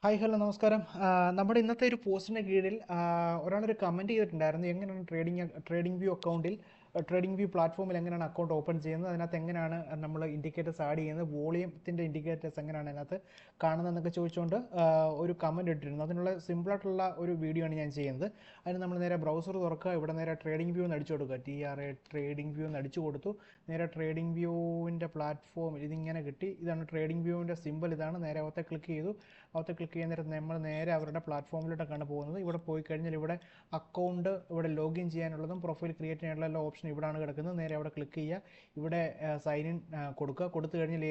Hi hello നമസ്കാരം. നമ്മുടെ ഇന്നത്തെ ഒരു പോസ്റ്റിന് കീഴിൽ ഒരാളൊരു കമൻറ്റ് ചെയ്തിട്ടുണ്ടായിരുന്നു, എങ്ങനെയാണ് ട്രേഡിംഗ് വ്യൂ അക്കൗണ്ടിൽ ട്രേഡിംഗ് വ്യൂ പ്ലാറ്റ്ഫോമിൽ എങ്ങനെയാണ് അക്കൗണ്ട് ഓപ്പൺ ചെയ്യുന്നത്, അതിനകത്ത് എങ്ങനെയാണ് നമ്മൾ ഇൻഡിക്കേറ്റേഴ്സ് ആഡ് ചെയ്യുന്നത്, വോളിയത്തിൻ്റെ ഇൻഡിക്കേറ്റേഴ്സ് എങ്ങനെയാണ് അതിനകത്ത് കാണുന്നതെന്നൊക്കെ ചോദിച്ചുകൊണ്ട് ഒരു കമൻറ്റ് ഇട്ടിരുന്നു. അതിനുള്ള സിമ്പിളായിട്ടുള്ള ഒരു വീഡിയോ ആണ് ഞാൻ ചെയ്യുന്നത്. അതിന് നമ്മൾ നേരെ ബ്രൗസർ തുറക്കുക, ഇവിടെ നേരെ ട്രേഡിംഗ് വ്യൂ എന്ന് അടിച്ചു കൊടുക്കുക. ട്രേഡിംഗ് വ്യൂ എന്ന് അടിച്ചു കൊടുത്തു. നേരെ ട്രേഡിംഗ് വ്യൂവിൻ്റെ പ്ലാറ്റ്ഫോമിൽ ഇതിങ്ങനെ കിട്ടി. ഇതാണ് ട്രേഡിംഗ് വ്യൂവിൻ്റെ സിമ്പിൾ. ഇതാണ്. നേരെ അവത്തെ ക്ലിക്ക് ചെയ്തു. അവത്തെ ക്ലിക്ക് ചെയ്യുന്ന നേരത്ത് നമ്മൾ നേരെ അവരുടെ പ്ലാറ്റ്ഫോമിലോട്ടൊക്കെയാണ് പോകുന്നത്. ഇവിടെ പോയി കഴിഞ്ഞാൽ ഇവിടെ അക്കൗണ്ട്, ഇവിടെ ലോഗിൻ ചെയ്യാനുള്ളതും പ്രൊഫൈൽ ക്രിയേറ്റ് ചെയ്യാനുള്ള എല്ലാ ഓപ്ഷനും ഇവിടെയാണ് കിടക്കുന്നത്. നേരെ അവിടെ ക്ലിക്ക് ചെയ്യുക. ഇവിടെ സൈൻ ഇൻ കൊടുക്കുക. കൊടുത്തു കഴിഞ്ഞാൽ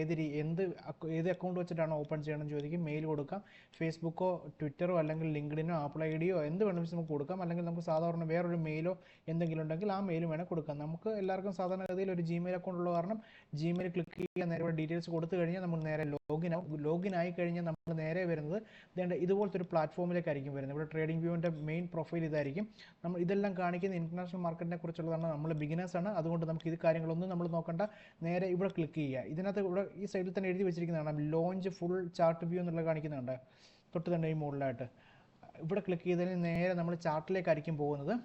ഏത് അക്കൗണ്ട് വെച്ചിട്ടാണ് ഓപ്പൺ ചെയ്യണമെന്ന് ചോദിക്കും. മെയിൽ കൊടുക്കാം. ഫേസ്ബുക്കോ ട്വിറ്ററോ അല്ലെങ്കിൽ ലിങ്ക്ഡിനോ ആപ്പിൾ ഐഡിയോ എന്ത് വേണമെങ്കിലും നമുക്ക് കൊടുക്കാം. അല്ലെങ്കിൽ നമുക്ക് സാധാരണ വേറൊരു മെയിലോ എന്തെങ്കിലും ഉണ്ടെങ്കിൽ ആ മെയിലും വേണേൽ കൊടുക്കാം. നമുക്ക് എല്ലാവർക്കും സാധാരണഗതിയിൽ ഒരു ജിമെയിൽ അക്കൗണ്ട് ഉള്ള കാരണം ജിമെയിൽ ക്ലിക്ക് ചെയ്യുക. നേരെ ഇവിടെ ഡീറ്റെയിൽസ് കൊടുത്തു കഴിഞ്ഞാൽ നമ്മൾ നേരെ ലോഗിൻ ആയി കഴിഞ്ഞാൽ നമ്മൾ നേരെ വരുന്നത് ഇതുപോലത്തെ ഒരു പ്ലാറ്റ്ഫോമിലേക്കായിരിക്കും വരുന്നത്. ഇവിടെ ട്രേഡിംഗ് വ്യൂവിൻ്റെ മെയിൻ പ്രൊഫൈൽ ഇതായിരിക്കും. നമ്മൾ ഇതെല്ലാം കാണിക്കുന്ന ഇന്റർനാഷണൽ മാർക്കറ്റിനെ കുറിച്ചുള്ളതാണ്. നമ്മൾ ബിഗിനേഴ്സ് ആണ്, അതുകൊണ്ട് നമുക്ക് ഇത് കാര്യങ്ങളൊന്നും നമ്മൾ നോക്കണ്ട. നേരെ ഇവിടെ ക്ലിക്ക് ചെയ്യുക. ഇതിനകത്ത് ഇവിടെ ഈ സൈഡിൽ തന്നെ എഴുതി വെച്ചിരിക്കുന്നതാണ് ലോഞ്ച് ഫുൾ ചാർട്ട് വ്യൂ എന്നുള്ളത് കാണിക്കുന്നുണ്ട്. തൊട്ട് തന്നെ ഈ മുകളിലായിട്ട് ഇവിടെ ക്ലിക്ക് ചെയ്തതിന് നേരെ നമ്മൾ ചാർട്ടിലേക്കായിരിക്കും പോകുന്നത്.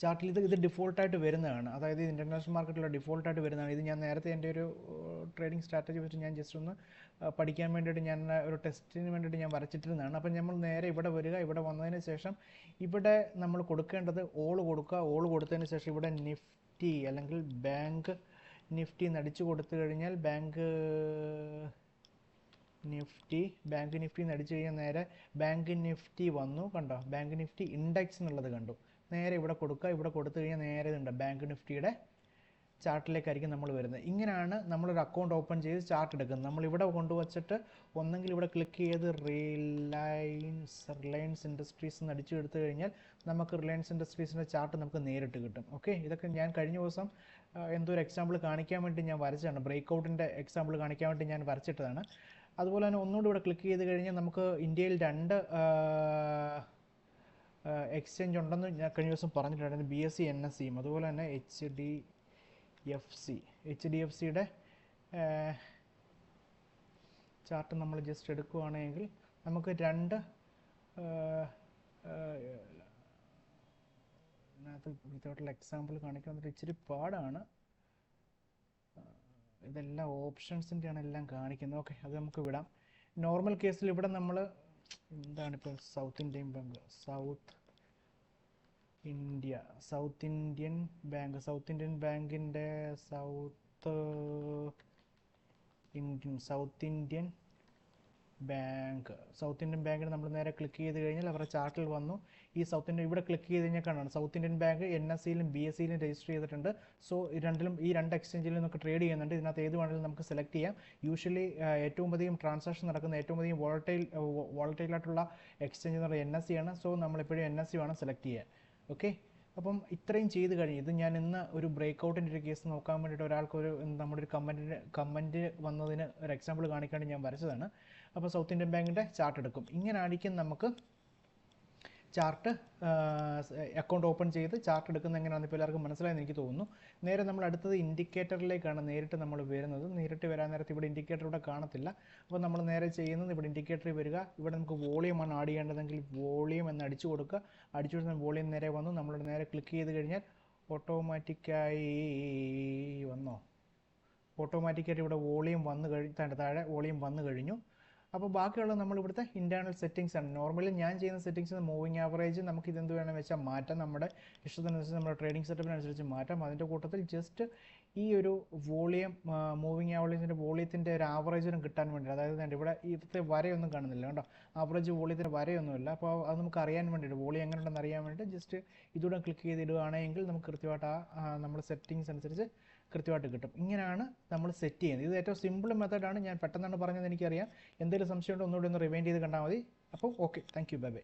ചാർട്ടിൽ ഇത് ഡിഫോൾട്ടായിട്ട് വരുന്നതാണ്. അതായത് ഇൻ്റർനാഷണൽ മാർക്കറ്റിലുള്ള ഡിഫോൾട്ടായിട്ട് വരുന്നതാണ്. ഇത് ഞാൻ നേരത്തെ എൻ്റെ ഒരു ട്രേഡിംഗ് സ്ട്രാറ്റജി വെച്ച് ഞാൻ ജസ്റ്റ് ഒന്ന് പഠിക്കാൻ വേണ്ടിയിട്ട് ഞാൻ ഒരു ടെസ്റ്റിന് വേണ്ടിയിട്ട് ഞാൻ വരച്ചിട്ടിരുന്നതാണ്. അപ്പം നമ്മൾ നേരെ ഇവിടെ വരിക. ഇവിടെ വന്നതിന് ശേഷം ഇവിടെ നമ്മൾ കൊടുക്കേണ്ടത് ഓൾ കൊടുക്കുക. ഓൾ കൊടുത്തതിന് ശേഷം ഇവിടെ നിഫ്റ്റി അല്ലെങ്കിൽ ബാങ്ക് നിഫ്റ്റി നടിച്ചു കൊടുത്തു കഴിഞ്ഞാൽ ബാങ്ക് നിഫ്റ്റി നടിച്ചു കഴിഞ്ഞാൽ നേരെ ബാങ്ക് നിഫ്റ്റി വന്നു. കണ്ടോ? ബാങ്ക് നിഫ്റ്റി ഇൻഡെക്സ് എന്നുള്ളത് കണ്ടു. നേരെ ഇവിടെ കൊടുക്കുക. ഇവിടെ കൊടുത്തു കഴിഞ്ഞാൽ നേരെ ഉണ്ട് ബാങ്ക് നിഫ്റ്റിയുടെ ചാർട്ടിലേക്കായിരിക്കും നമ്മൾ വരുന്നത്. ഇങ്ങനെയാണ് നമ്മളൊരു അക്കൗണ്ട് ഓപ്പൺ ചെയ്ത് ചാർട്ട് എടുക്കുന്നത്. നമ്മൾ ഇവിടെ കൊണ്ടുവച്ചിട്ട് ഒന്നെങ്കിൽ ഇവിടെ ക്ലിക്ക് ചെയ്ത് റിലയൻസ് ഇൻഡസ്ട്രീസ് എന്ന് അടിച്ചു എടുത്തു കഴിഞ്ഞാൽ നമുക്ക് റിലയൻസ് ഇൻഡസ്ട്രീസിൻ്റെ ചാർട്ട് നമുക്ക് നേരിട്ട് കിട്ടും. ഓക്കെ, ഇതൊക്കെ ഞാൻ കഴിഞ്ഞ ദിവസം എന്തോ ഒരു എക്സാമ്പിൾ കാണിക്കാൻ വേണ്ടി ഞാൻ വരച്ചതാണ്. ബ്രേക്ക്ഔട്ടിൻ്റെ എക്സാമ്പിൾ കാണിക്കാൻ വേണ്ടി ഞാൻ വരച്ചിട്ടതാണ്. അതുപോലെ തന്നെ ഒന്നുകൂടി ഇവിടെ ക്ലിക്ക് ചെയ്ത് കഴിഞ്ഞാൽ നമുക്ക് ഇന്ത്യയിൽ രണ്ട് എക്സ്ചേഞ്ച് ഉണ്ടെന്ന് ഞാൻ കഴിഞ്ഞ ദിവസം പറഞ്ഞിട്ടുണ്ടായിരുന്നു. BSE NSEയും അതുപോലെ തന്നെ HDFCയുടെ ചാർട്ട് നമ്മൾ ജസ്റ്റ് എടുക്കുകയാണെങ്കിൽ നമുക്ക് രണ്ട് ഇതിനകത്ത് വിത്തൗട്ടുള്ള എക്സാമ്പിൾ കാണിക്കാൻ വന്നിട്ട് ഇച്ചിരി പാടാണ്. ഇതെല്ലാം ഓപ്ഷൻസിൻ്റെയാണ് എല്ലാം കാണിക്കുന്നത്. ഓക്കെ, അത് നമുക്ക് വിടാം. നോർമൽ കേസിൽ ഇവിടെ നമ്മൾ എന്താണിപ്പോൾ സൗത്ത് ഇന്ത്യൻ ബാങ്കിൻ്റെ സൗത്ത് ഇന്ത്യൻ ബാങ്കിന് നമ്മൾ നേരെ ക്ലിക്ക് ചെയ്ത് കഴിഞ്ഞാൽ അവരുടെ ചാർട്ടിൽ വന്നു. ഈ സൗത്ത് ഇന്ത്യൻ ഇവിടെ ക്ലിക്ക് ചെയ്ത് കഴിഞ്ഞാൽ കാണാം സൗത്ത് ഇന്ത്യൻ ബാങ്ക് NSEയിലും BSEയിലും രജിസ്റ്റർ ചെയ്തിട്ടുണ്ട്. സോ ഈ രണ്ട് എക്സ്ചേഞ്ചിലും നമുക്ക് ട്രേഡ് ചെയ്യുന്നുണ്ട്. ഇതിനകത്ത് ഏത് വേണമെങ്കിലും നമുക്ക് സെലക്ട് ചെയ്യാം. യൂഷ്വലി ഏറ്റവും അധികം ട്രാൻസാക്ഷൻ നടക്കുന്ന ഏറ്റവും അധികം വോളറ്റൈലായിട്ടുള്ള എക്സ്ചേഞ്ച് എന്ന് പറയുന്നത് NSE ആണ്. സോ നമ്മളെപ്പോഴും NSE വേണം സെലക്ട് ചെയ്യാൻ. ഓക്കെ, അപ്പം ഇത്രയും ചെയ്ത് കഴിഞ്ഞ് ഇത് ഞാൻ ഇന്ന് ഒരു ബ്രേക്ക്ഔട്ടിൻ്റെ ഒരു കേസ് നോക്കാൻ വേണ്ടിയിട്ട് ഒരാൾക്കൊരു നമ്മുടെ ഒരു കമൻറ്റ് വന്നതിന് ഒരു എക്സാമ്പിൾ കാണിക്കാണ്ട് ഞാൻ വരച്ചതാണ്. അപ്പോൾ സൗത്ത് ഇന്ത്യൻ ബാങ്കിൻ്റെ ചാർട്ട് എടുക്കും. ഇങ്ങനെ ആയിരിക്കും നമുക്ക് ചാർട്ട് അക്കൗണ്ട് ഓപ്പൺ ചെയ്ത് ചാർട്ട് എടുക്കുന്നത് എങ്ങനെയാണെന്ന് ഇപ്പോൾ എല്ലാവർക്കും മനസ്സിലായെന്ന് എനിക്ക് തോന്നുന്നു. നേരെ നമ്മൾ അടുത്തത് ഇൻഡിക്കേറ്ററിലേക്കാണ് നേരിട്ട് നമ്മൾ വരുന്നത്. നേരിട്ട് വരാൻ നേരത്ത് ഇവിടെ ഇൻഡിക്കേറ്റർ ഇവിടെ കാണത്തില്ല. അപ്പോൾ നമ്മൾ നേരെ ചെയ്യുന്നത് ഇവിടെ ഇൻഡിക്കേറ്ററിൽ വരിക. ഇവിടെ നമുക്ക് വോളിയമാണ് ആഡ് ചെയ്യേണ്ടതെങ്കിൽ വോളിയം എന്ന് അടിച്ചു കൊടുക്കുക. അടിച്ചു കൊടുത്താൽ വോളിയം നേരെ വന്നു. നമ്മളിവിടെ നേരെ ക്ലിക്ക് ചെയ്ത് കഴിഞ്ഞാൽ ഓട്ടോമാറ്റിക്കായിട്ട് ഇവിടെ വോളിയം താഴെ വോളിയം വന്നു കഴിഞ്ഞു. അപ്പോൾ ബാക്കിയുള്ള നമ്മൾ ഇവിടുത്തെ ഇൻറ്റേർണൽ സെറ്റിങ്സ് ആണ്. നോർമലി ഞാൻ ചെയ്യുന്ന സെറ്റിങ്സ് മൂവിങ് ആവറേജ് നമുക്ക് ഇതെന്ത് വേണമെന്ന് വെച്ചാൽ മാറ്റാം. നമ്മുടെ ഇഷ്ടത്തിനനുസരിച്ച് നമ്മുടെ ട്രേഡിംഗ് സെറ്റപ്പിനനുസരിച്ച് മാറ്റാം. അതിൻ്റെ കൂട്ടത്തിൽ ജസ്റ്റ് ഈ ഒരു വോളിയം മൂവിങ് ആവറേജിൻ്റെ വോളിയത്തിൻ്റെ ഒരു ആവറേജിനും കിട്ടാൻ വേണ്ടി, അതായത് ഇവിടെ ഇവിടുത്തെ വരയൊന്നും കാണുന്നില്ല കേട്ടോ, ആവറേജ് വോളിയത്തിൻ്റെ വരയൊന്നുമില്ല. അപ്പോൾ അത് നമുക്ക് അറിയാൻ വേണ്ടിയിട്ട് വോളിയം എങ്ങനെ ഉണ്ടെന്ന് അറിയാൻ വേണ്ടി ജസ്റ്റ് ഇതൂടെ ക്ലിക്ക് ചെയ്തിടുകയാണെങ്കിൽ നമുക്ക് കൃത്യമായിട്ട് നമ്മുടെ സെറ്റിങ്സ് അനുസരിച്ച് കൃത്യമായിട്ട് കിട്ടും. ഇങ്ങനെയാണ് നമ്മൾ സെറ്റ് ചെയ്യുന്നത്. ഇത് ഏറ്റവും സിമ്പിൾ മെത്തേഡാണ്. ഞാൻ പെട്ടെന്നാണ് പറഞ്ഞത് എനിക്കറിയാം. എന്തെങ്കിലും സംശയമുണ്ടോ ഒന്നുകൂടി ഒന്ന് റിവൈൻഡ് ചെയ്ത് കണ്ടാൽ മതി. അപ്പോൾ okay, thank you, bye bye.